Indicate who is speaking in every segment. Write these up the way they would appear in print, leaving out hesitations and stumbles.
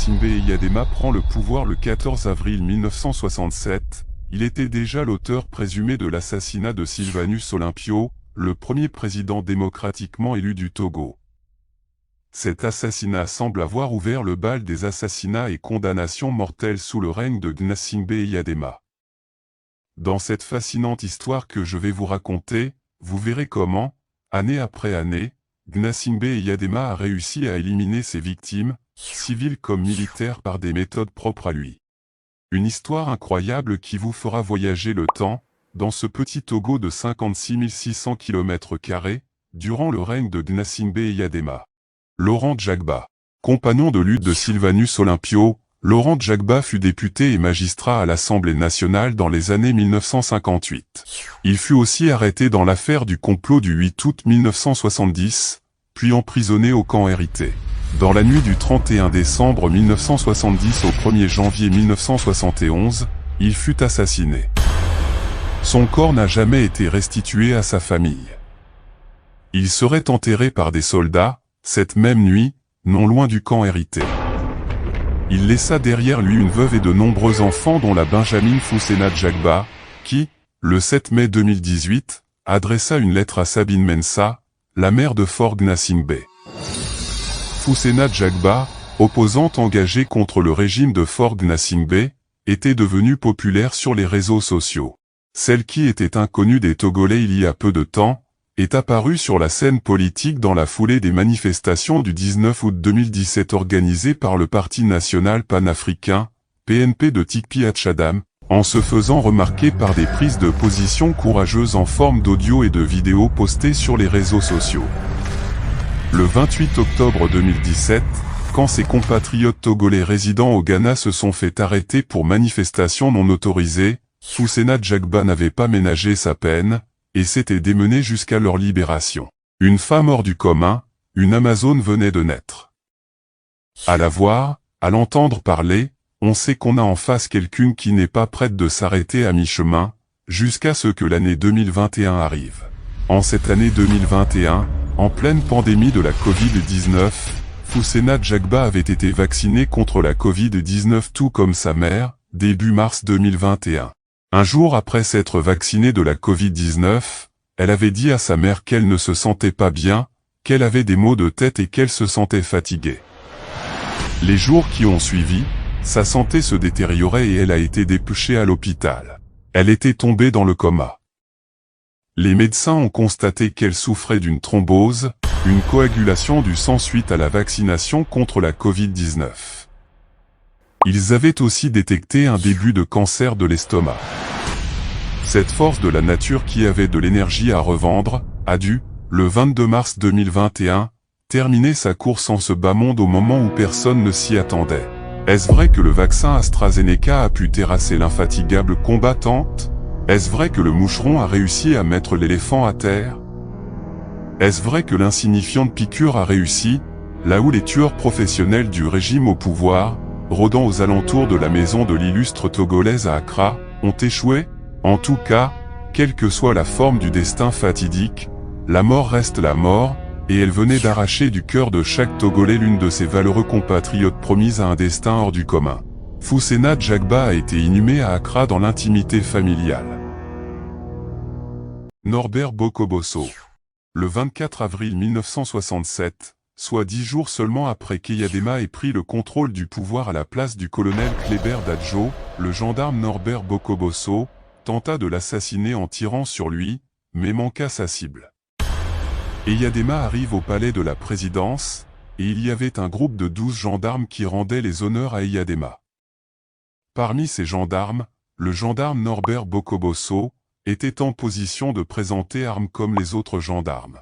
Speaker 1: Gnassingbé Eyadema prend le pouvoir le 14 avril 1967, il était déjà l'auteur présumé de l'assassinat de Sylvanus Olympio, le premier président démocratiquement élu du Togo. Cet assassinat semble avoir ouvert le bal des assassinats et condamnations mortelles sous le règne de Gnassingbé Eyadema. Dans cette fascinante histoire que je vais vous raconter, vous verrez comment, année après année, Gnassingbé Eyadema a réussi à éliminer ses victimes, civiles comme militaires par des méthodes propres à lui. Une histoire incroyable qui vous fera voyager le temps, dans ce petit Togo de 56 600 km², durant le règne de Gnassingbé Eyadema. Laurent Gbagba. Compagnon de lutte de Sylvanus Olympio, Laurent Gbagba fut député et magistrat à l'Assemblée nationale dans les années 1958. Il fut aussi arrêté dans l'affaire du complot du 8 août 1970, puis emprisonné au camp RIT. Dans la nuit du 31 décembre 1970 au 1er janvier 1971, il fut assassiné. Son corps n'a jamais été restitué à sa famille. Il serait enterré par des soldats, cette même nuit, non loin du camp RIT. Il laissa derrière lui une veuve et de nombreux enfants dont la Benjamin Foussena Djagba, qui, le 7 mai 2018, adressa une lettre à Sabine Mensa, la mère de Faure Gnassingbé. Foussena Djagba, opposante engagée contre le régime de Faure Gnassingbé, était devenue populaire sur les réseaux sociaux. Celle qui était inconnue des Togolais il y a peu de temps, est apparue sur la scène politique dans la foulée des manifestations du 19 août 2017 organisées par le Parti national panafricain, PNP de Tikpi Hatchadam, en se faisant remarquer par des prises de position courageuses en forme d'audio et de vidéos postées sur les réseaux sociaux. Le 28 octobre 2017, quand ses compatriotes togolais résidant au Ghana se sont fait arrêter pour manifestation non autorisée, Foussena Djagba n'avait pas ménagé sa peine, et s'était démené jusqu'à leur libération. Une femme hors du commun, une Amazone venait de naître. À la voir, à l'entendre parler, on sait qu'on a en face quelqu'une qui n'est pas prête de s'arrêter à mi-chemin, jusqu'à ce que l'année 2021 arrive. En cette année 2021, en pleine pandémie de la Covid-19, Foussena Djagba avait été vaccinée contre la Covid-19 tout comme sa mère, début mars 2021. Un jour après s'être vaccinée de la Covid-19, elle avait dit à sa mère qu'elle ne se sentait pas bien, qu'elle avait des maux de tête et qu'elle se sentait fatiguée. Les jours qui ont suivi, sa santé se détériorait et elle a été dépêchée à l'hôpital. Elle était tombée dans le coma. Les médecins ont constaté qu'elle souffrait d'une thrombose, une coagulation du sang suite à la vaccination contre la Covid-19. Ils avaient aussi détecté un début de cancer de l'estomac. Cette force de la nature qui avait de l'énergie à revendre, a dû, le 22 mars 2021, terminer sa course en ce bas monde au moment où personne ne s'y attendait. Est-ce vrai que le vaccin AstraZeneca a pu terrasser l'infatigable combattante? Est-ce vrai que le moucheron a réussi à mettre l'éléphant à terre? Est-ce vrai que l'insignifiante piqûre a réussi, là où les tueurs professionnels du régime au pouvoir, rôdant aux alentours de la maison de l'illustre togolaise à Accra, ont échoué? En tout cas, quelle que soit la forme du destin fatidique, la mort reste la mort, et elle venait d'arracher du cœur de chaque Togolais l'une de ses valeureux compatriotes promises à un destin hors du commun. Foussena Djagba a été inhumé à Accra dans l'intimité familiale. Norbert Bokobosso. Le 24 avril 1967, soit 10 jours seulement après qu'Eyadema ait pris le contrôle du pouvoir à la place du colonel Kléber Dadjo, le gendarme Norbert Bokobosso tenta de l'assassiner en tirant sur lui, mais manqua sa cible. Eyadema arrive au palais de la présidence, et il y avait un groupe de 12 gendarmes qui rendaient les honneurs à Eyadema. Parmi ces gendarmes, le gendarme Norbert Bokobosso était en position de présenter armes comme les autres gendarmes.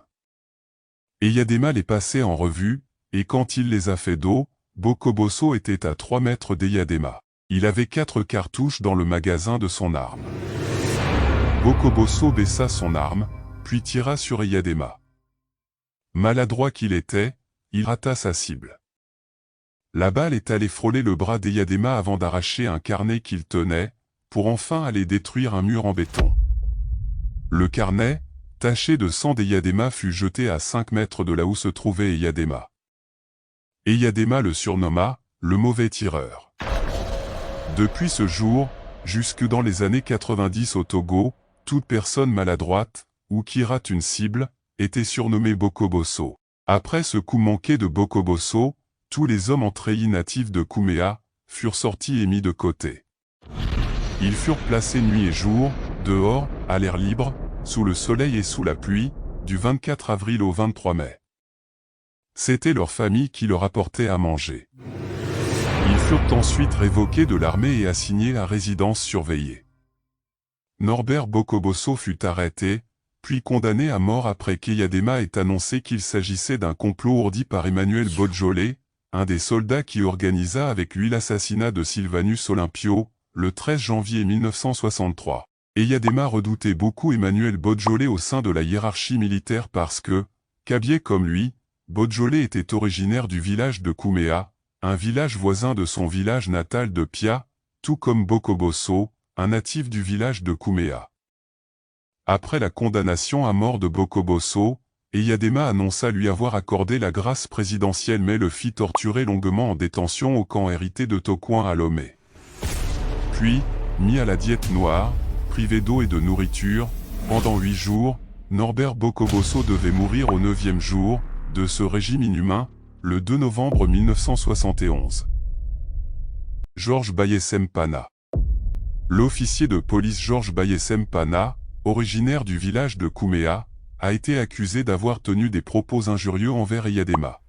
Speaker 1: Eyadema les passait en revue, et quand il les a fait dos, Bokobosso était à 3 mètres d'Eyadema. Il avait 4 cartouches dans le magasin de son arme. Bokobosso baissa son arme, puis tira sur Eyadema. Maladroit qu'il était, il rata sa cible. La balle est allée frôler le bras d'Eyadema avant d'arracher un carnet qu'il tenait, pour enfin aller détruire un mur en béton. Le carnet, taché de sang d'Eyadema fut jeté à 5 mètres de là où se trouvait Eyadema. Eyadema le surnomma le mauvais tireur. Depuis ce jour, jusque dans les années 90 au Togo, toute personne maladroite, ou qui rate une cible, était surnommée Bokobosso. Après ce coup manqué de Bokobosso, tous les hommes en treillis natifs de Kouméa furent sortis et mis de côté. Ils furent placés nuit et jour, dehors, à l'air libre, sous le soleil et sous la pluie, du 24 avril au 23 mai. C'était leur famille qui leur apportait à manger. Ils furent ensuite révoqués de l'armée et assignés à résidence surveillée. Norbert Bokobosso fut arrêté, puis condamné à mort après qu'Eyadema ait annoncé qu'il s'agissait d'un complot ourdi par Emmanuel Bojolé, un des soldats qui organisa avec lui l'assassinat de Sylvanus Olympio, le 13 janvier 1963. Eyadema redoutait beaucoup Emmanuel Bojolé au sein de la hiérarchie militaire parce que, Kabyé comme lui, Bojolé était originaire du village de Kouméa, un village voisin de son village natal de Pia, tout comme Bokobosso, un natif du village de Kouméa. Après la condamnation à mort de Bokobosso, Eyadema annonça lui avoir accordé la grâce présidentielle mais le fit torturer longuement en détention au camp hérité de Tokouin à Lomé. Puis, mis à la diète noire, privé d'eau et de nourriture, pendant 8 jours, Norbert Bokobosso devait mourir au 9e jour de ce régime inhumain, le 2 novembre 1971. Georges Bayessem Pana. L'officier de police Georges Bayessem Pana, originaire du village de Kouméa, a été accusé d'avoir tenu des propos injurieux envers Eyadema.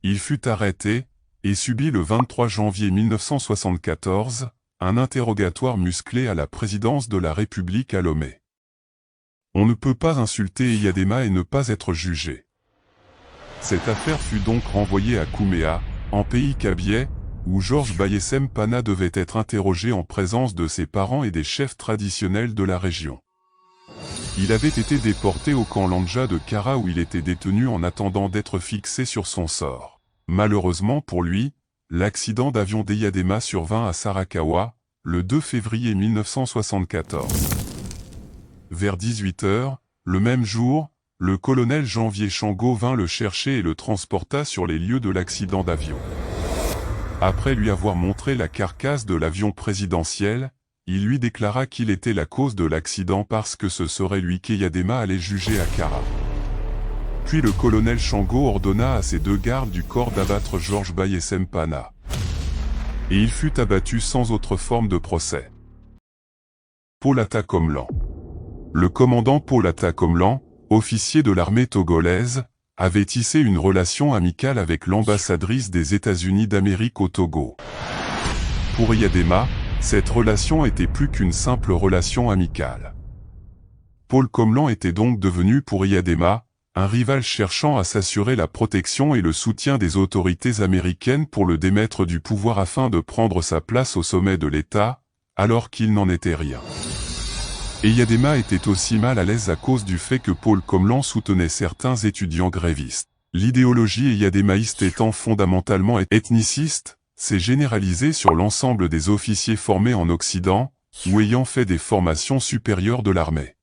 Speaker 1: Il fut arrêté et subit le 23 janvier 1974 un interrogatoire musclé à la présidence de la République à Lomé. On ne peut pas insulter Eyadema et ne pas être jugé. Cette affaire fut donc renvoyée à Kouméa, en pays Kabyé, où Georges Bayessem Pana devait être interrogé en présence de ses parents et des chefs traditionnels de la région. Il avait été déporté au camp Lanja de Kara où il était détenu en attendant d'être fixé sur son sort. Malheureusement pour lui, l'accident d'avion d'Eyadema survint à Sarakawa, le 2 février 1974. Vers 18 h, le même jour, le colonel Janvier Chango vint le chercher et le transporta sur les lieux de l'accident d'avion. Après lui avoir montré la carcasse de l'avion présidentiel, il lui déclara qu'il était la cause de l'accident parce que ce serait lui qu'Eyadema allait juger à Kara. Puis le colonel Chango ordonna à ses 2 gardes du corps d'abattre Georges Bayessem Pana. Et il fut abattu sans autre forme de procès. Paul Atta Komlan. Le commandant Paul Atta Komlan, officier de l'armée togolaise, avait tissé une relation amicale avec l'ambassadrice des États-Unis d'Amérique au Togo. Pour Eyadema, cette relation était plus qu'une simple relation amicale. Paul Komlan était donc devenu pour Eyadema, un rival cherchant à s'assurer la protection et le soutien des autorités américaines pour le démettre du pouvoir afin de prendre sa place au sommet de l'État, alors qu'il n'en était rien. Eyadema était aussi mal à l'aise à cause du fait que Paul Komlan soutenait certains étudiants grévistes. L'idéologie eyadémaïste étant fondamentalement ethniciste, s'est généralisée sur l'ensemble des officiers formés en Occident, ou ayant fait des formations supérieures de l'armée.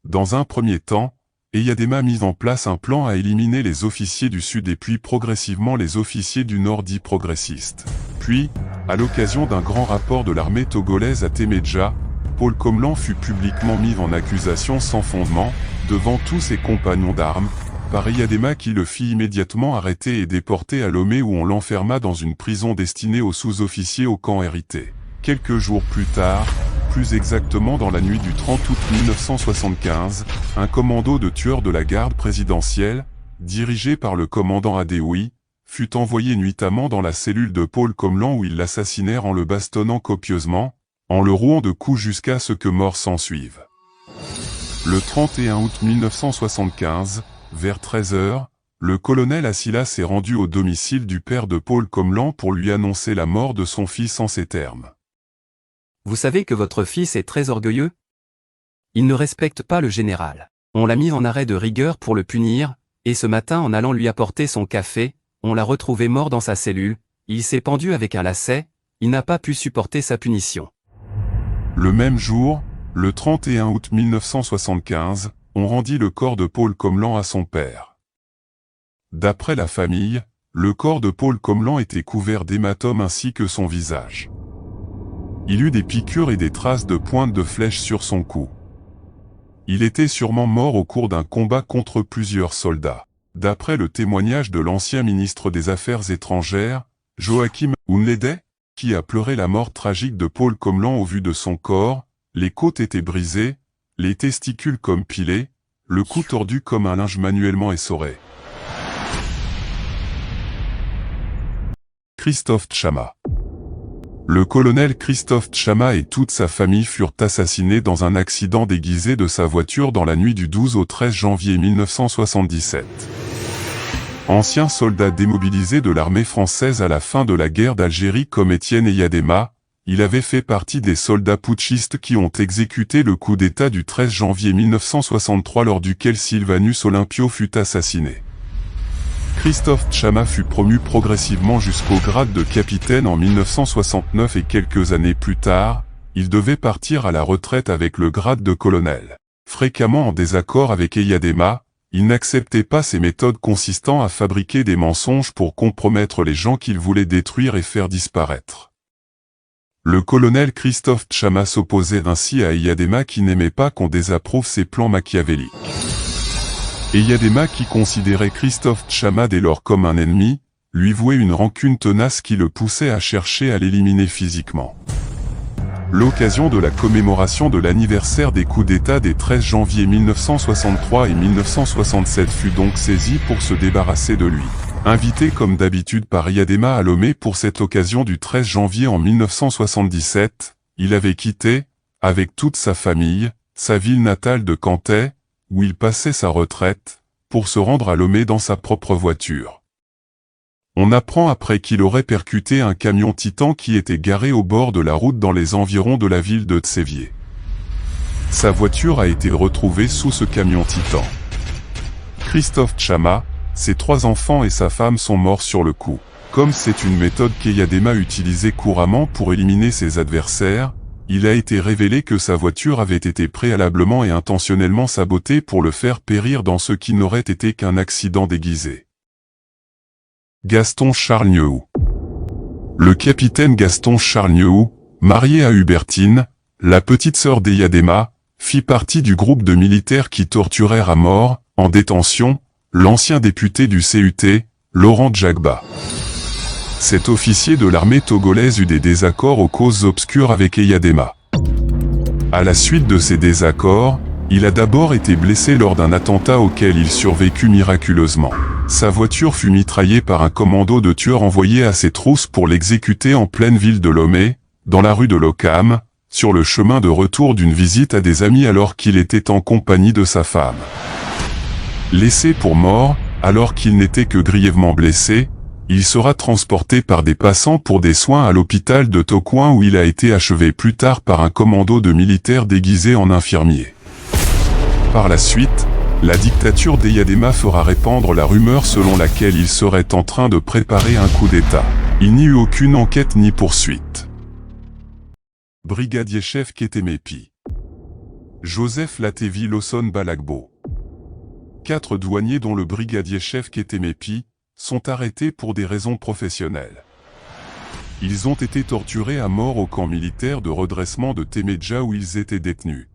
Speaker 1: Dans un premier temps, Eyadema mit en place un plan à éliminer les officiers du Sud et puis progressivement les officiers du Nord dits progressistes. Puis, à l'occasion d'un grand rapport de l'armée togolaise à Témédja, Paul Komlan fut publiquement mis en accusation sans fondement, devant tous ses compagnons d'armes, par Eyadema qui le fit immédiatement arrêter et déporter à Lomé où on l'enferma dans une prison destinée aux sous-officiers au camp hérité. Quelques jours plus tard, plus exactement dans la nuit du 30 août 1975, un commando de tueurs de la garde présidentielle, dirigé par le commandant Adéoui, fut envoyé nuitamment dans la cellule de Paul Komlan où ils l'assassinèrent en le bastonnant copieusement, en le rouant de coups jusqu'à ce que mort s'ensuive. Le 31 août 1975, vers 13 h, le colonel Assila s'est rendu au domicile du père de Paul Komlan pour lui annoncer la mort de son fils en ces termes.
Speaker 2: Vous savez que votre fils est très orgueilleux? Il ne respecte pas le général. On l'a mis en arrêt de rigueur pour le punir, et ce matin en allant lui apporter son café, on l'a retrouvé mort dans sa cellule, il s'est pendu avec un lacet, il n'a pas pu supporter sa punition.
Speaker 1: Le même jour, le 31 août 1975, on rendit le corps de Paul Komlan à son père. D'après la famille, Le corps de Paul Comlan était couvert d'hématomes ainsi que son visage. Il eut des piqûres et des traces de pointes de flèches sur son cou. Il était sûrement mort au cours d'un combat contre plusieurs soldats. D'après le témoignage de l'ancien ministre des Affaires étrangères, Joachim Unlede, qui a pleuré la mort tragique de Paul Comlan au vu de son corps, les côtes étaient brisées, les testicules comme pilés, le cou tordu comme un linge manuellement essoré. Christophe Tchama. Le colonel Christophe Tchama et toute sa famille furent assassinés dans un accident déguisé de sa voiture dans la nuit du 12 au 13 janvier 1977. Ancien soldat démobilisé de l'armée française à la fin de la guerre d'Algérie comme Étienne Eyadema, il avait fait partie des soldats putschistes qui ont exécuté le coup d'État du 13 janvier 1963 lors duquel Sylvanus Olympio fut assassiné. Christophe Tchama fut promu progressivement jusqu'au grade de capitaine en 1969 et quelques années plus tard, il devait partir à la retraite avec le grade de colonel. Fréquemment en désaccord avec Eyadema, il n'acceptait pas ses méthodes consistant à fabriquer des mensonges pour compromettre les gens qu'il voulait détruire et faire disparaître. Le colonel Christophe Tchama s'opposait ainsi à Eyadema qui n'aimait pas qu'on désapprouve ses plans machiavéliques. Eyadema qui considérait Christophe Tchama dès lors comme un ennemi, lui vouait une rancune tenace qui le poussait à chercher à l'éliminer physiquement. L'occasion de la commémoration de l'anniversaire des coups d'État des 13 janvier 1963 et 1967 fut donc saisie pour se débarrasser de lui. Invité comme d'habitude par Eyadema à Lomé pour cette occasion du 13 janvier en 1977, il avait quitté, avec toute sa famille, sa ville natale de Cantet, où il passait sa retraite, pour se rendre à Lomé dans sa propre voiture. On apprend après qu'il aurait percuté un camion Titan qui était garé au bord de la route dans les environs de la ville de Tsévier. Sa voiture a été retrouvée sous ce camion Titan. Christophe Tchama, ses 3 enfants et sa femme sont morts sur le coup. Comme c'est une méthode qu'Eyadema utilisait couramment pour éliminer ses adversaires, il a été révélé que sa voiture avait été préalablement et intentionnellement sabotée pour le faire périr dans ce qui n'aurait été qu'un accident déguisé. Gaston Charles Niehoux. Le capitaine Gaston Charles Niehoux, marié à Hubertine, la petite sœur d'Eyadema, fit partie du groupe de militaires qui torturèrent à mort, en détention, l'ancien député du CUT, Laurent Gbagba. Cet officier de l'armée togolaise eut des désaccords aux causes obscures avec Eyadema. À la suite de ces désaccords, il a d'abord été blessé lors d'un attentat auquel il survécut miraculeusement. Sa voiture fut mitraillée par un commando de tueurs envoyé à ses trousses pour l'exécuter en pleine ville de Lomé, dans la rue de l'Ocam, sur le chemin de retour d'une visite à des amis alors qu'il était en compagnie de sa femme. Laissé pour mort, alors qu'il n'était que grièvement blessé, il sera transporté par des passants pour des soins à l'hôpital de Tocoin où il a été achevé plus tard par un commando de militaires déguisés en infirmiers. Par la suite, la dictature d'Eyadema fera répandre la rumeur selon laquelle il serait en train de préparer un coup d'État. Il n'y eut aucune enquête ni poursuite. Brigadier-chef Ketemepi. Joseph Latevi Lawson Balagbo. 4 douaniers dont le brigadier-chef Ketemepi sont arrêtés pour des raisons professionnelles. Ils ont été torturés à mort au camp militaire de redressement de Temedja où ils étaient détenus.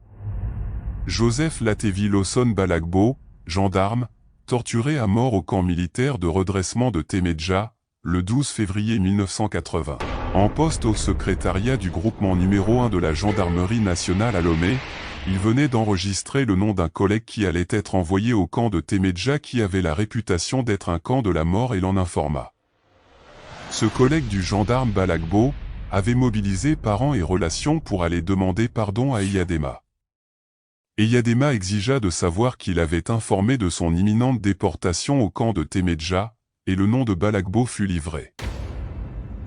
Speaker 1: Joseph Latevi Lawson Balagbo, gendarme, torturé à mort au camp militaire de redressement de Temedja, le 12 février 1980. En poste au secrétariat du groupement numéro 1 de la gendarmerie nationale à Lomé, il venait d'enregistrer le nom d'un collègue qui allait être envoyé au camp de Temedja qui avait la réputation d'être un camp de la mort et l'en informa. Ce collègue du gendarme Balagbo avait mobilisé parents et relations pour aller demander pardon à Eyadema. Eyadema exigea de savoir qu'il avait informé de son imminente déportation au camp de Temedja, et le nom de Balagbo fut livré.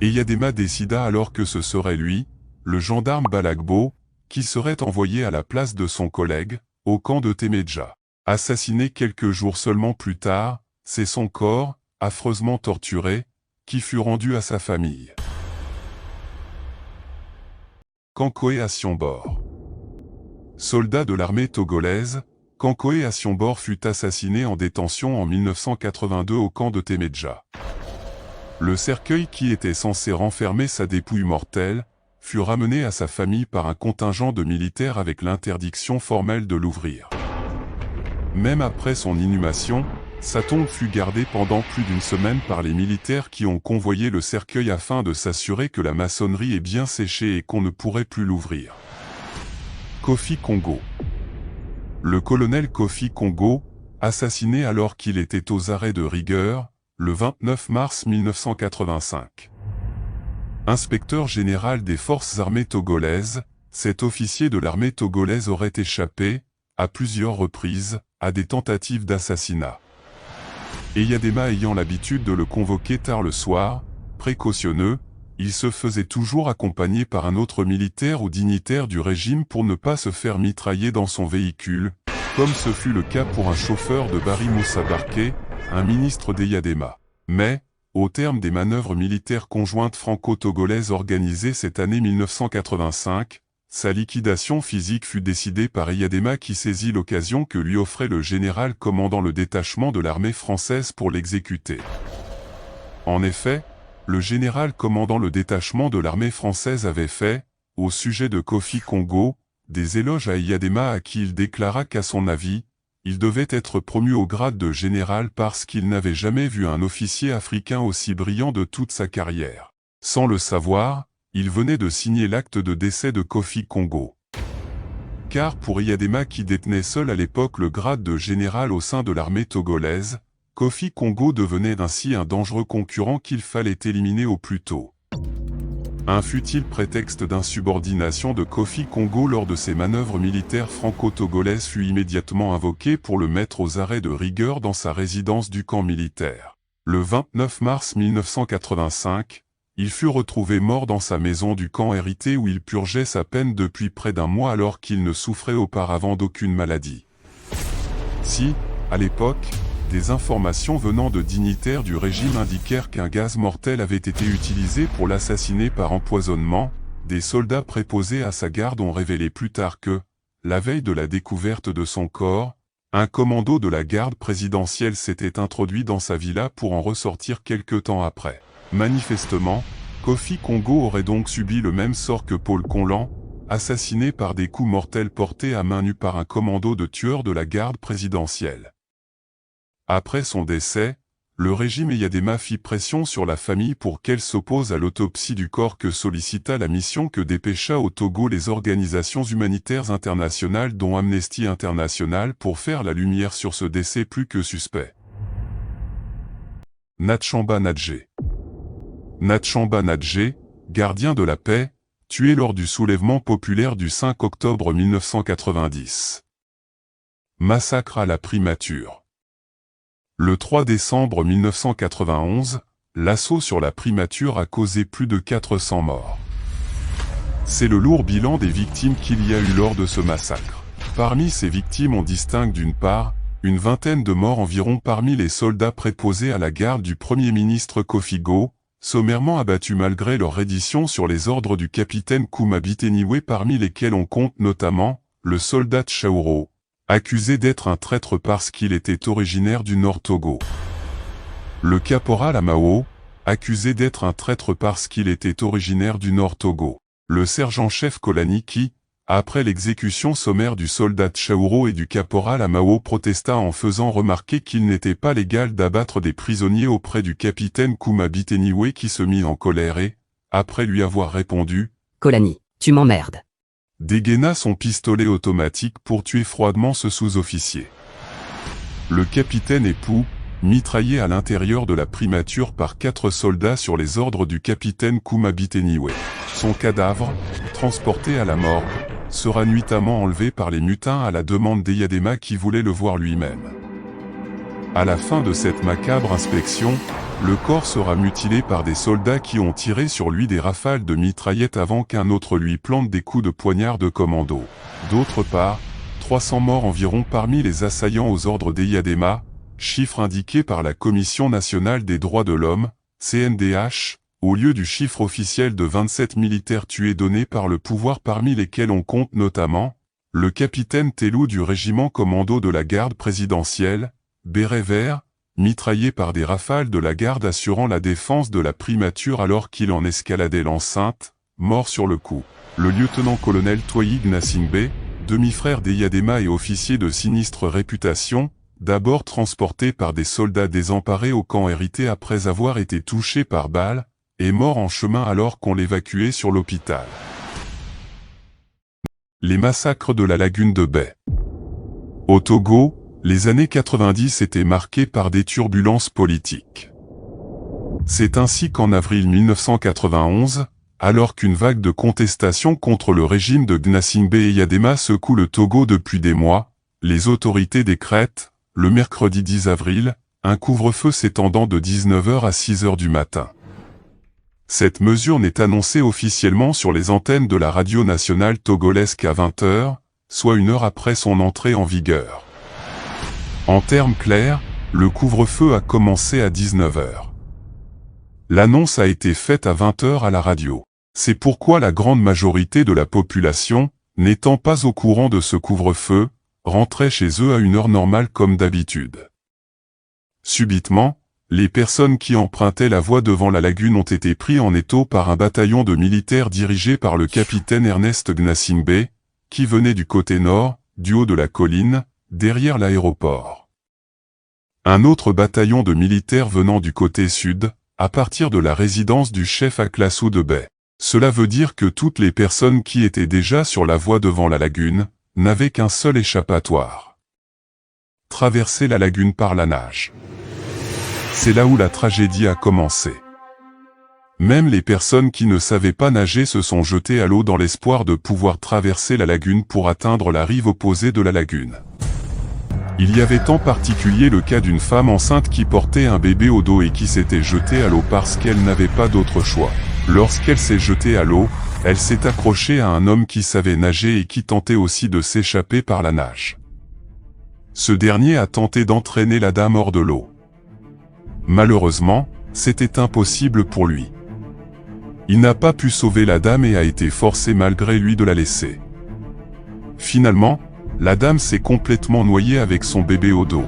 Speaker 1: Eyadema décida alors que ce serait lui, le gendarme Balagbo, qui serait envoyé à la place de son collègue, au camp de Temedja. Assassiné quelques jours seulement plus tard, c'est son corps, affreusement torturé, qui fut rendu à sa famille. Kankoé Asionbor. Soldat de l'armée togolaise, Kankoé Asionbor fut assassiné en détention en 1982 au camp de Temedja. Le cercueil qui était censé renfermer sa dépouille mortelle, fut ramené à sa famille par un contingent de militaires avec l'interdiction formelle de l'ouvrir. Même après son inhumation, sa tombe fut gardée pendant plus d'une semaine par les militaires qui ont convoyé le cercueil afin de s'assurer que la maçonnerie est bien séchée et qu'on ne pourrait plus l'ouvrir. Kofi Kongo. Le colonel Kofi Kongo, assassiné alors qu'il était aux arrêts de rigueur, le 29 mars 1985. Inspecteur général des forces armées togolaises, cet officier de l'armée togolaise aurait échappé, à plusieurs reprises, à des tentatives d'assassinat. Eyadema ayant l'habitude de le convoquer tard le soir, précautionneux, il se faisait toujours accompagner par un autre militaire ou dignitaire du régime pour ne pas se faire mitrailler dans son véhicule, comme ce fut le cas pour un chauffeur de Barry Moussa Barké, un ministre d'Eyadema. Mais, au terme des manœuvres militaires conjointes franco-togolaises organisées cette année 1985, sa liquidation physique fut décidée par Eyadema qui saisit l'occasion que lui offrait le général commandant le détachement de l'armée française pour l'exécuter. En effet, le général commandant le détachement de l'armée française avait fait, au sujet de Kofi Kongo, des éloges à Eyadema à qui il déclara qu'à son avis, il devait être promu au grade de général parce qu'il n'avait jamais vu un officier africain aussi brillant de toute sa carrière. Sans le savoir, il venait de signer l'acte de décès de Kofi Kongo. Car pour Eyadema qui détenait seul à l'époque le grade de général au sein de l'armée togolaise, Kofi Kongo devenait ainsi un dangereux concurrent qu'il fallait éliminer au plus tôt. Un futile prétexte d'insubordination de Kofi Kongo lors de ses manœuvres militaires franco-togolaises fut immédiatement invoqué pour le mettre aux arrêts de rigueur dans sa résidence du camp militaire. Le 29 mars 1985, il fut retrouvé mort dans sa maison du camp hérité où il purgeait sa peine depuis près d'un mois alors qu'il ne souffrait auparavant d'aucune maladie. Si, à l'époque, des informations venant de dignitaires du régime indiquèrent qu'un gaz mortel avait été utilisé pour l'assassiner par empoisonnement, des soldats préposés à sa garde ont révélé plus tard que, la veille de la découverte de son corps, un commando de la garde présidentielle s'était introduit dans sa villa pour en ressortir quelque temps après. Manifestement, Kofi Kongo aurait donc subi le même sort que Paul Conlan, assassiné par des coups mortels portés à main nue par un commando de tueurs de la garde présidentielle. Après son décès, le régime Eyadema fit pression sur la famille pour qu'elle s'oppose à l'autopsie du corps que sollicita la mission que dépêcha au Togo les organisations humanitaires internationales dont Amnesty International pour faire la lumière sur ce décès plus que suspect. Natchamba Nadjé. Natchamba Nadjé, gardien de la paix, tué lors du soulèvement populaire du 5 octobre 1990. Massacre à la primature. Le 3 décembre 1991, l'assaut sur la primature a causé plus de 400 morts. C'est le lourd bilan des victimes qu'il y a eu lors de ce massacre. Parmi ces victimes on distingue d'une part, une vingtaine de morts environ parmi les soldats préposés à la garde du Premier ministre Kofi Go, sommairement abattus malgré leur reddition sur les ordres du capitaine Kouma Biteniwe parmi lesquels on compte notamment, le soldat Tchaouro, accusé d'être un traître parce qu'il était originaire du Nord Togo. Le caporal Amao, accusé d'être un traître parce qu'il était originaire du Nord Togo. Le sergent-chef Kolani qui, après l'exécution sommaire du soldat Tchaouro et du caporal Amao protesta en faisant remarquer qu'il n'était pas légal d'abattre des prisonniers auprès du capitaine Kouma Biteniwe qui se mit en colère et, après lui avoir répondu «
Speaker 3: Kolani, tu m'emmerdes »,
Speaker 1: dégaina son pistolet automatique pour tuer froidement ce sous-officier. Le capitaine époux, mitraillé à l'intérieur de la primature par 4 soldats sur les ordres du capitaine Kouma Biteniwe. Son cadavre, transporté à la morgue, sera nuitamment enlevé par les mutins à la demande d'Eyadema qui voulait le voir lui-même. À la fin de cette macabre inspection, le corps sera mutilé par des soldats qui ont tiré sur lui des rafales de mitraillettes avant qu'un autre lui plante des coups de poignard de commando. D'autre part, 300 morts environ parmi les assaillants aux ordres d'Eyadema, chiffre indiqué par la Commission nationale des droits de l'homme, CNDH, au lieu du chiffre officiel de 27 militaires tués donné par le pouvoir parmi lesquels on compte notamment, le capitaine Tellou du régiment commando de la garde présidentielle, béret vert, mitraillé par des rafales de la garde assurant la défense de la primature alors qu'il en escaladait l'enceinte, mort sur le coup. Le lieutenant-colonel Toyi Gnassingbé, demi-frère d'Eyadema et officier de sinistre réputation, d'abord transporté par des soldats désemparés au camp hérité après avoir été touché par balle, est mort en chemin alors qu'on l'évacuait sur l'hôpital. Les massacres de la lagune de Bai. Au Togo, les années 90 étaient marquées par des turbulences politiques. C'est ainsi qu'en avril 1991, alors qu'une vague de contestation contre le régime de Gnassingbé Eyadema secoue le Togo depuis des mois, les autorités décrètent, le mercredi 10 avril, un couvre-feu s'étendant de 19h à 6h du matin. Cette mesure n'est annoncée officiellement sur les antennes de la radio nationale togolaise qu'à 20h, soit une heure après son entrée en vigueur. En termes clairs, le couvre-feu a commencé à 19h. L'annonce a été faite à 20h à la radio. C'est pourquoi la grande majorité de la population, n'étant pas au courant de ce couvre-feu, rentrait chez eux à une heure normale comme d'habitude. Subitement, les personnes qui empruntaient la voie devant la lagune ont été pris en étau par un bataillon de militaires dirigé par le capitaine Ernest Gnassingbé, qui venait du côté nord, du haut de la colline, derrière l'aéroport. Un autre bataillon de militaires venant du côté sud, à partir de la résidence du chef Aklassou de Bai. Cela veut dire que toutes les personnes qui étaient déjà sur la voie devant la lagune, n'avaient qu'un seul échappatoire. Traverser la lagune par la nage. C'est là où la tragédie a commencé. Même les personnes qui ne savaient pas nager se sont jetées à l'eau dans l'espoir de pouvoir traverser la lagune pour atteindre la rive opposée de la lagune. Il y avait en particulier le cas d'une femme enceinte qui portait un bébé au dos et qui s'était jetée à l'eau parce qu'elle n'avait pas d'autre choix. Lorsqu'elle s'est jetée à l'eau, elle s'est accrochée à un homme qui savait nager et qui tentait aussi de s'échapper par la nage. Ce dernier a tenté d'entraîner la dame hors de l'eau. Malheureusement, c'était impossible pour lui. Il n'a pas pu sauver la dame et a été forcé malgré lui de la laisser. Finalement, la dame s'est complètement noyée avec son bébé au dos.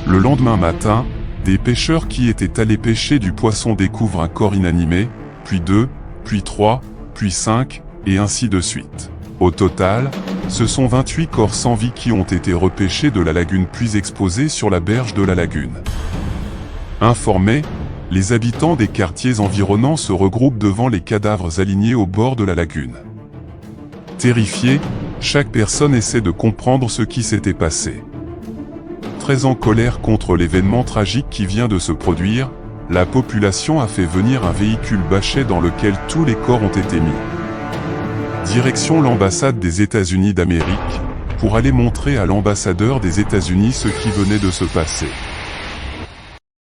Speaker 1: Le lendemain matin, des pêcheurs qui étaient allés pêcher du poisson découvrent un corps inanimé, puis 2, puis 3, puis 5, et ainsi de suite. Au total, ce sont 28 corps sans vie qui ont été repêchés de la lagune puis exposés sur la berge de la lagune. Informés, les habitants des quartiers environnants se regroupent devant les cadavres alignés au bord de la lagune. Terrifiés, chaque personne essaie de comprendre ce qui s'était passé. Très en colère contre l'événement tragique qui vient de se produire, la population a fait venir un véhicule bâché dans lequel tous les corps ont été mis. Direction l'ambassade des États-Unis d'Amérique, pour aller montrer à l'ambassadeur des États-Unis ce qui venait de se passer.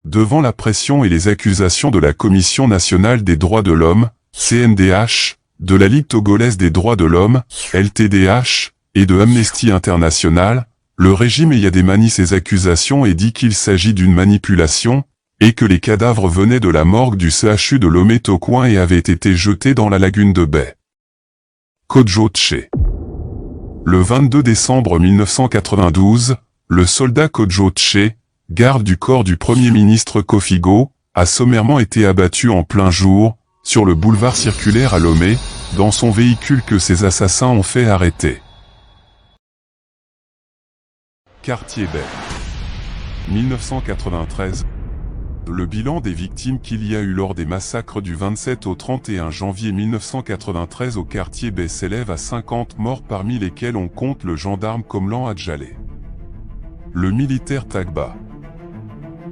Speaker 1: Devant la pression et les accusations de la Commission nationale des droits de l'homme, CNDH, de la Ligue togolaise des droits de l'homme, LTDH, et de Amnesty International, le régime Eyadema nie ces accusations et dit qu'il s'agit d'une manipulation, et que les cadavres venaient de la morgue du CHU de Lomé-Tokoin et avaient été jetés dans la lagune de Bai. Kodjo Tché. Le 22 décembre 1992, le soldat Kodjo Tché, garde du corps du Premier ministre Kofigo, a sommairement été abattu en plein jour, sur le boulevard circulaire à Lomé, dans son véhicule que ses assassins ont fait arrêter. Quartier Bai. 1993. Le bilan des victimes qu'il y a eu lors des massacres du 27 au 31 janvier 1993 au quartier Bai s'élève à 50 morts parmi lesquels on compte le gendarme Komlan Adjalé. Le militaire Tagba.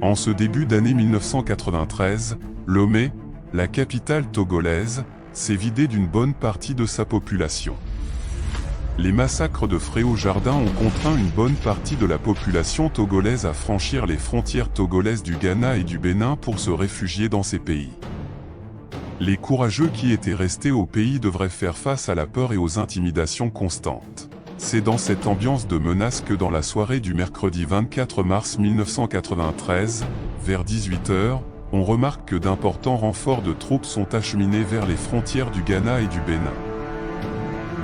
Speaker 1: En ce début d'année 1993, Lomé, la capitale togolaise, s'est vidée d'une bonne partie de sa population. Les massacres de Fréau-Jardin ont contraint une bonne partie de la population togolaise à franchir les frontières togolaises du Ghana et du Bénin pour se réfugier dans ces pays. Les courageux qui étaient restés au pays devraient faire face à la peur et aux intimidations constantes. C'est dans cette ambiance de menace que dans la soirée du mercredi 24 mars 1993, vers 18h, on remarque que d'importants renforts de troupes sont acheminés vers les frontières du Ghana et du Bénin.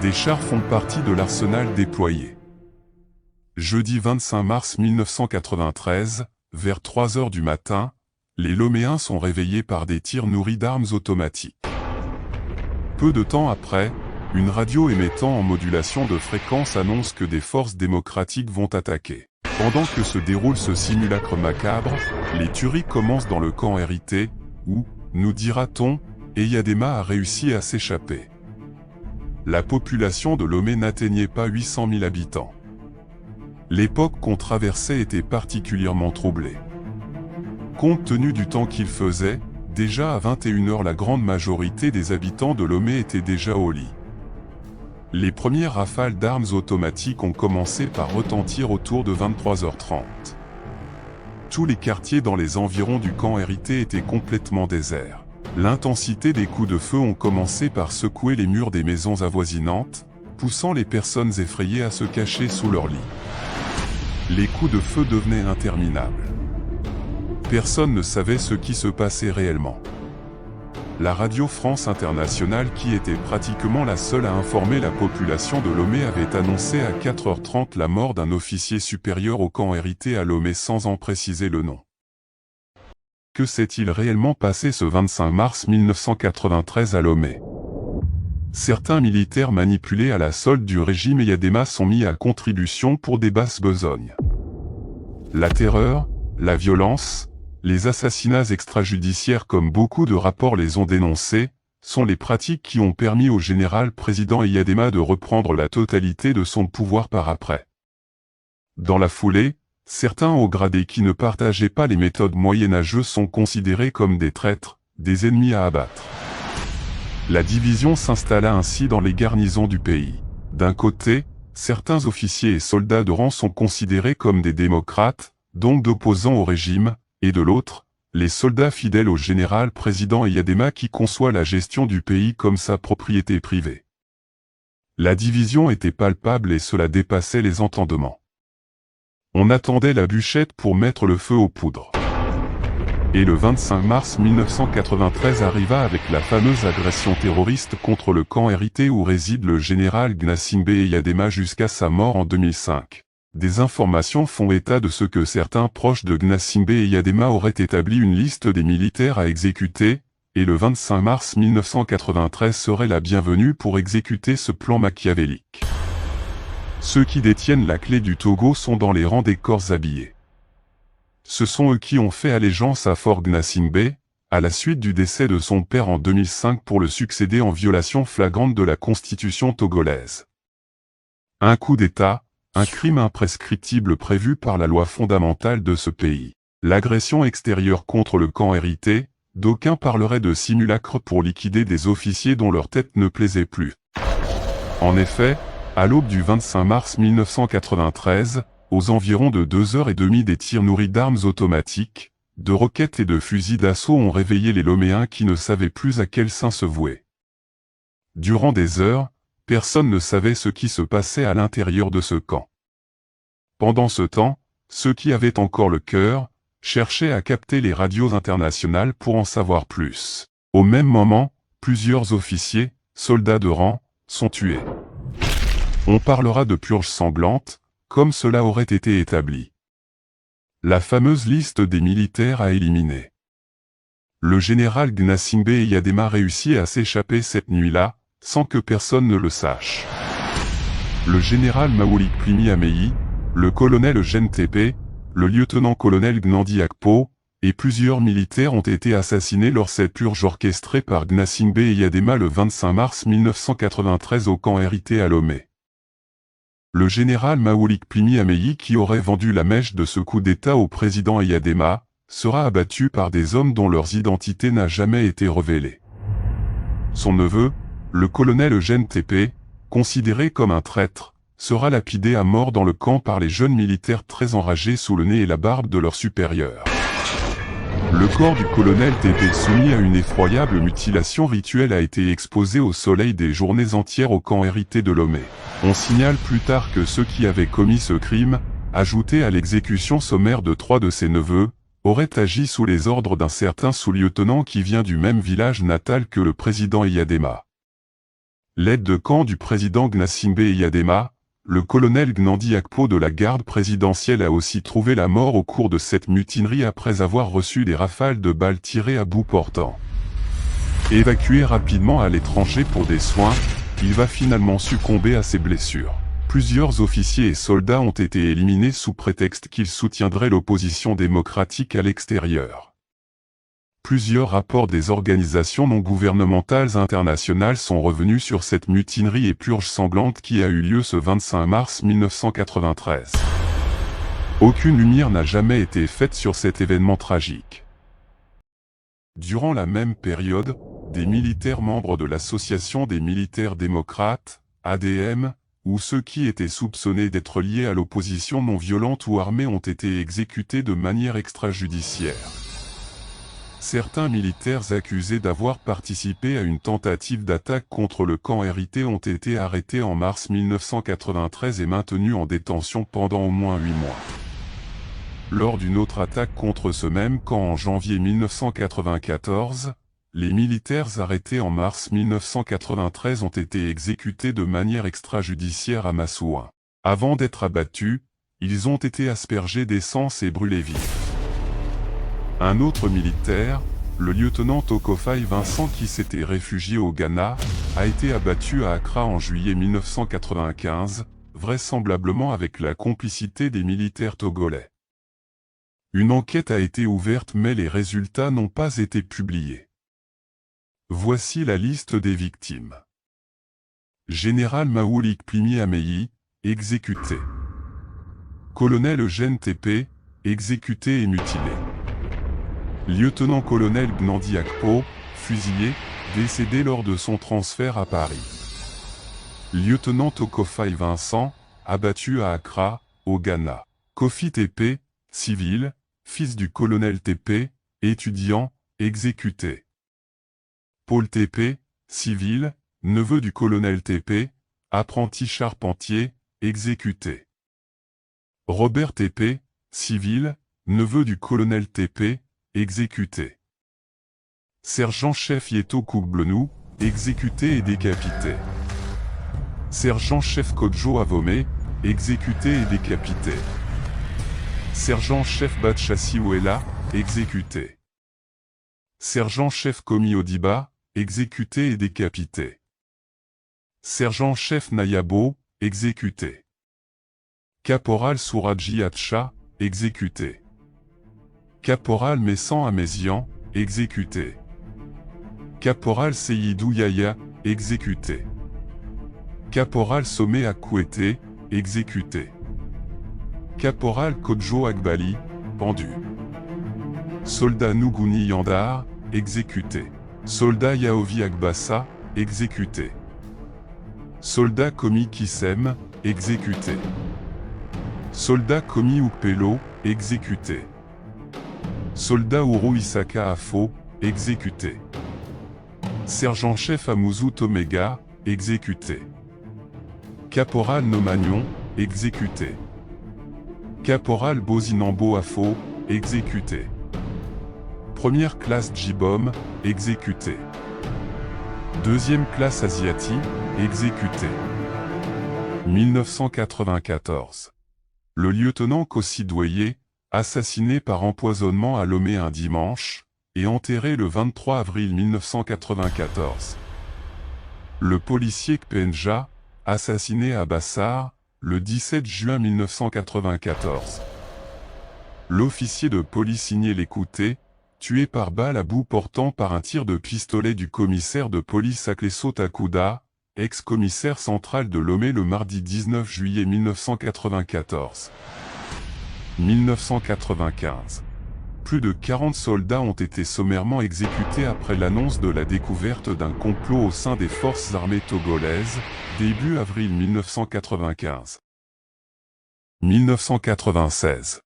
Speaker 1: Des chars font partie de l'arsenal déployé. Jeudi 25 mars 1993, vers 3 heures du matin, les Loméens sont réveillés par des tirs nourris d'armes automatiques. Peu de temps après, une radio émettant en modulation de fréquence annonce que des forces démocratiques vont attaquer. Pendant que se déroule ce simulacre macabre, les tueries commencent dans le camp RIT, où, nous dira-t-on, Eyadema a réussi à s'échapper. La population de Lomé n'atteignait pas 800 000 habitants. L'époque qu'on traversait était particulièrement troublée. Compte tenu du temps qu'il faisait, déjà à 21 h la grande majorité des habitants de Lomé étaient déjà au lit. Les premières rafales d'armes automatiques ont commencé par retentir autour de 23 h 30. Tous les quartiers dans les environs du camp RIT étaient complètement déserts. L'intensité des coups de feu ont commencé par secouer les murs des maisons avoisinantes, poussant les personnes effrayées à se cacher sous leur lit. Les coups de feu devenaient interminables. Personne ne savait ce qui se passait réellement. La radio France Internationale, qui était pratiquement la seule à informer la population de Lomé, avait annoncé à 4 h 30 la mort d'un officier supérieur au camp RIT à Lomé sans en préciser le nom. Que s'est-il réellement passé ce 25 mars 1993 à Lomé? Certains militaires manipulés à la solde du régime Eyadema sont mis à contribution pour des basses besognes. La terreur, la violence, les assassinats extrajudiciaires, comme beaucoup de rapports les ont dénoncés, sont les pratiques qui ont permis au général-président Eyadema de reprendre la totalité de son pouvoir par après. Dans la foulée, certains hauts gradés qui ne partageaient pas les méthodes moyenâgeuses sont considérés comme des traîtres, des ennemis à abattre. La division s'installa ainsi dans les garnisons du pays. D'un côté, certains officiers et soldats de rang sont considérés comme des démocrates, donc d'opposants au régime, et de l'autre, les soldats fidèles au général-président Eyadema qui conçoit la gestion du pays comme sa propriété privée. La division était palpable et cela dépassait les entendements. On attendait la bûchette pour mettre le feu aux poudres. Et le 25 mars 1993 arriva avec la fameuse agression terroriste contre le camp RIT où réside le général Gnassingbé Eyadema jusqu'à sa mort en 2005. Des informations font état de ce que certains proches de Gnassingbé Eyadema auraient établi une liste des militaires à exécuter, et le 25 mars 1993 serait la bienvenue pour exécuter ce plan machiavélique. Ceux qui détiennent la clé du Togo sont dans les rangs des corps habillés. Ce sont eux qui ont fait allégeance à Faure Gnassingbé, à la suite du décès de son père en 2005 pour le succéder en violation flagrante de la constitution togolaise. Un coup d'État, un crime imprescriptible prévu par la loi fondamentale de ce pays. L'agression extérieure contre le camp RIT, d'aucuns parleraient de simulacre pour liquider des officiers dont leur tête ne plaisait plus. En effet, à l'aube du 25 mars 1993, aux environs de 2h30 des tirs nourris d'armes automatiques, de roquettes et de fusils d'assaut ont réveillé les Loméens qui ne savaient plus à quel saint se vouer. Durant des heures, personne ne savait ce qui se passait à l'intérieur de ce camp. Pendant ce temps, ceux qui avaient encore le cœur, cherchaient à capter les radios internationales pour en savoir plus. Au même moment, plusieurs officiers, soldats de rang, sont tués. On parlera de purge sanglante, comme cela aurait été établi. La fameuse liste des militaires à éliminer. Le général Gnassingbé Eyadema réussit à s'échapper cette nuit-là, sans que personne ne le sache. Le général Maoulik Plimi Ameyi, le colonel Eugène Tépé, le lieutenant-colonel Gnandi Akpo, et plusieurs militaires ont été assassinés lors de cette purge orchestrée par Gnassingbé Eyadema le 25 mars 1993 au camp RIT à Lomé. Le général Maoulik Plimi Ameyi, qui aurait vendu la mèche de ce coup d'État au président Eyadema, sera abattu par des hommes dont leurs identités n'a jamais été révélée. Son neveu, le colonel Eugène Tépé, considéré comme un traître, sera lapidé à mort dans le camp par les jeunes militaires très enragés sous le nez et la barbe de leurs supérieurs. Le corps du colonel Tépé, soumis à une effroyable mutilation rituelle, a été exposé au soleil des journées entières au camp RIT de Lomé. On signale plus tard que ceux qui avaient commis ce crime, ajouté à l'exécution sommaire de 3 de ses neveux, auraient agi sous les ordres d'un certain sous-lieutenant qui vient du même village natal que le président Eyadema. L'aide de camp du président Gnassingbé Eyadema, le colonel Gnandi Akpo de la garde présidentielle a aussi trouvé la mort au cours de cette mutinerie après avoir reçu des rafales de balles tirées à bout portant. Évacué rapidement à l'étranger pour des soins, il va finalement succomber à ses blessures. Plusieurs officiers et soldats ont été éliminés sous prétexte qu'ils soutiendraient l'opposition démocratique à l'extérieur. Plusieurs rapports des organisations non gouvernementales internationales sont revenus sur cette mutinerie et purge sanglante qui a eu lieu ce 25 mars 1993. Aucune lumière n'a jamais été faite sur cet événement tragique. Durant la même période, des militaires membres de l'Association des militaires démocrates, ADM, ou ceux qui étaient soupçonnés d'être liés à l'opposition non violente ou armée ont été exécutés de manière extrajudiciaire. Certains militaires accusés d'avoir participé à une tentative d'attaque contre le camp RIT ont été arrêtés en mars 1993 et maintenus en détention pendant au moins 8 mois. Lors d'une autre attaque contre ce même camp en janvier 1994, les militaires arrêtés en mars 1993 ont été exécutés de manière extrajudiciaire à Massouin. Avant d'être abattus, ils ont été aspergés d'essence et brûlés vifs. Un autre militaire, le lieutenant Tokofai Vincent qui s'était réfugié au Ghana, a été abattu à Accra en juillet 1995, vraisemblablement avec la complicité des militaires togolais. Une enquête a été ouverte mais les résultats n'ont pas été publiés. Voici la liste des victimes. Général Maoulik Plimi Ameyi, exécuté. Colonel Eugène Tépé, exécuté et mutilé. Lieutenant-colonel Gnandi Akpo, fusillé, décédé lors de son transfert à Paris. Lieutenant Tokofai Vincent, abattu à Accra, au Ghana. Kofi Tépé, civil, fils du colonel Tépé, étudiant, exécuté. Paul Tépé, civil, neveu du colonel Tépé, apprenti charpentier, exécuté. Robert Tépé, civil, neveu du colonel Tépé, exécuté. Sergent-chef Yeto Kougblnou, exécuté et décapité. Sergent-chef Kodjo Avomé, exécuté et décapité. Sergent-chef Batchassi Ouela, exécuté. Sergent-chef Komi Odiba, exécuté et décapité. Sergent-chef Nayabo, exécuté. Caporal Souraji Atcha, exécuté. Caporal Messan Amézian, exécuté. Caporal Seyidou Yaya, exécuté. Caporal Somé Akouete, exécuté. Caporal Kodjo Agbali, pendu. Soldat Nougouni Yandar, exécuté. Soldat Yaovi Agbassa, exécuté. Soldat Komi Kissem, exécuté. Soldat Komi Ukpelo, exécuté. Soldat Ouro Isaka Afo, exécuté. Sergent-chef Amouzou Tomega, exécuté. Caporal Nomagnon, exécuté. Caporal Bozinambo Afo, exécuté. Première classe Djibom, exécuté. Deuxième classe Asiati, exécuté. 1994. Le lieutenant Kossi Doueye, assassiné par empoisonnement à Lomé un dimanche, et enterré le 23 avril 1994. Le policier Kpenja, assassiné à Bassar, le 17 juin 1994. L'officier de police signé Lécouté, tué par balle à bout portant par un tir de pistolet du commissaire de police Akleso Takuda, ex-commissaire central de Lomé le mardi 19 juillet 1994. 1995. Plus de 40 soldats ont été sommairement exécutés après l'annonce de la découverte d'un complot au sein des forces armées togolaises, début avril 1995. 1996.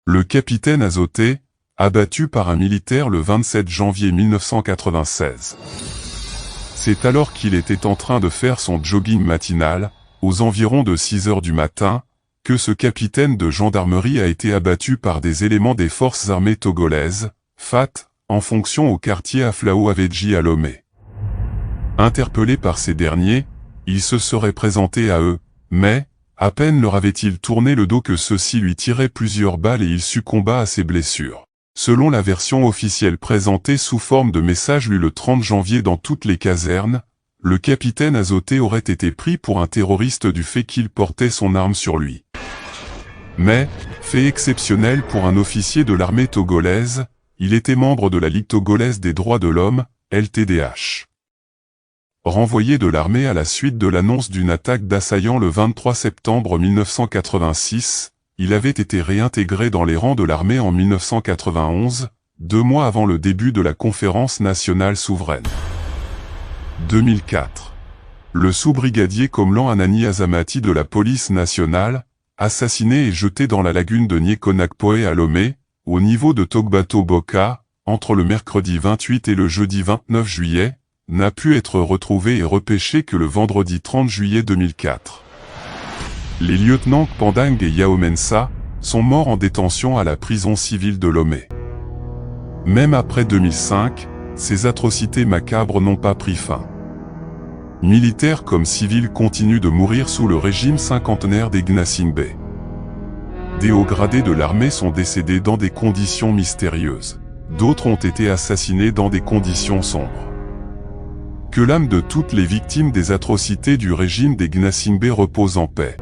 Speaker 1: Le capitaine Azoté, abattu par un militaire le 27 janvier 1996. C'est alors qu'il était en train de faire son jogging matinal, aux environs de 6 heures du matin, que ce capitaine de gendarmerie a été abattu par des éléments des forces armées togolaises, FAT, en fonction au quartier Aflao Aveji à Lomé. Interpellé par ces derniers, il se serait présenté à eux, mais, À peine leur avait-il tourné le dos que ceux-ci lui tiraient plusieurs balles et il succomba à ses blessures. Selon la version officielle présentée sous forme de message lu le 30 janvier dans toutes les casernes, le capitaine Azoté aurait été pris pour un terroriste du fait qu'il portait son arme sur lui. Mais, fait exceptionnel pour un officier de l'armée togolaise, il était membre de la Ligue togolaise des droits de l'homme, LTDH. Renvoyé de l'armée à la suite de l'annonce d'une attaque d'assaillants le 23 septembre 1986, il avait été réintégré dans les rangs de l'armée en 1991, 2 mois avant le début de la conférence nationale souveraine. 2004. Le sous-brigadier Komlan Anani Azamati de la police nationale, assassiné et jeté dans la lagune de Niekonakpoe à Lomé, au niveau de Togbato Boka, entre le mercredi 28 et le jeudi 29 juillet, n'a pu être retrouvé et repêché que le vendredi 30 juillet 2004. Les lieutenants Pandang et Yao Mensa sont morts en détention à la prison civile de Lomé. Même après 2005, ces atrocités macabres n'ont pas pris fin. Militaires comme civils continuent de mourir sous le régime cinquantenaire des Gnassingbé. Des hauts gradés de l'armée sont décédés dans des conditions mystérieuses. D'autres ont été assassinés dans des conditions sombres. Que l'âme de toutes les victimes des atrocités du régime des Gnassingbé repose en paix.